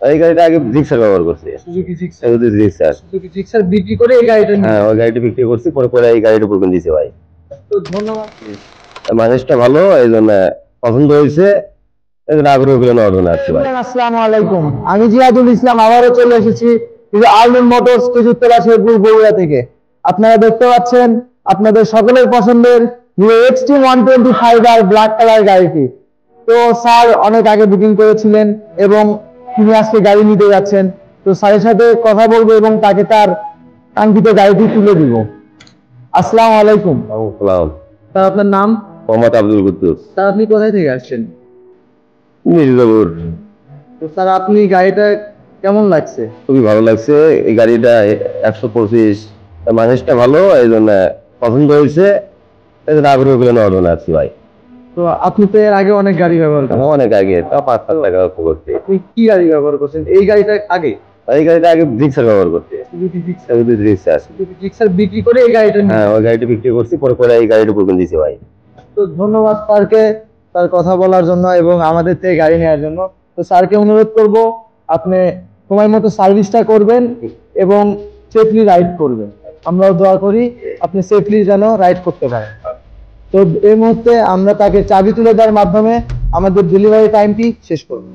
এই গাড়িটা আগে জিক্সার ব্যবহার করছি। Suzuki Gixxer. সুজুকি জিক্সার বিক্রি করে এই গাড়িটা নিয়ে। হ্যাঁ, ওই গাড়িটা বিক্রি করছি, পরে এই গাড়িটা বুকিং দিয়েছি ভাই। তো ধন্যবাদ। মানুষটা ভালো, এই জন্য পছন্দ হয়েছে, এই জন্য আগ্রহ করে নেওয়ার জন্য আসছি ভাই। আসসালামু আলাইকুম, আমি জিয়াদুল ইসলাম আবারও চলে এসেছি আলমিন মোটরস খেজুরতলা শেরপুর বগুড়া থেকে। আপনারা দেখতে পাচ্ছেন আপনাদের সকলের পছন্দের এক্সট্রিম 125 আর ব্ল্যাক কালার গাড়িটি। তো স্যার অনেক আগে বুকিং করেছিলেন এবং তিনি আজকে গাড়ি নিতে যাচ্ছেন। তো স্যারের সাথে কথা বলবো এবং তাকে তার কাঙ্ক্ষিত গাড়িটি তুলে দিব। আসসালামু আলাইকুম। সালাম। স্যার আপনার নাম? মোহাম্মদ আব্দুল কুদ্দুস। স্যার আপনি কোথায় থেকে আসছেন? মির্জাপুর। তো স্যার আপনি গাড়িটা কেমন লাগছে? খুবই ভালো লাগছে। এই গাড়িটা 125, মানুষটা ভালো, এই জন্য পছন্দ হয়েছে, এই জন্য আগ্রহ করে নেওয়ার জন্য আসছি ভাই। তো আপনি তো এর আগে অনেক গাড়ি ব্যবহার করেন। অনেক আগে, তা 5 টাকা করতে। আপনি কি গাড়ি ব্যবহার করছেন এই গাড়িটা আগে? এই গাড়িটা আগে জিক্সার ব্যবহার করতে। Suzuki Gixxer. সুজুকি জিক্সার বিক্রি করে এই গাড়িটা নিয়ে। হ্যাঁ, ওই গাড়িটা বিক্রি করছি, পরে এই গাড়িটা বুকিং দিয়েছি ভাই। তো ধন্যবাদ স্যারকে তার কথা বলার জন্য এবং আমাদের থেকে গাড়ি নেওয়ার জন্য। তো স্যারকে অনুরোধ করব আপনি সময় মতো সার্ভিসটা করবেন এবং সেফলি রাইড করবেন। আমরাও দোয়া করি আপনি সেফলি যেন রাইড করতে পারেন। তো এই মুহূর্তে আমরা তাকে চাবি তুলে দেওয়ার মাধ্যমে আমাদের ডেলিভারি টাইমটি শেষ করব।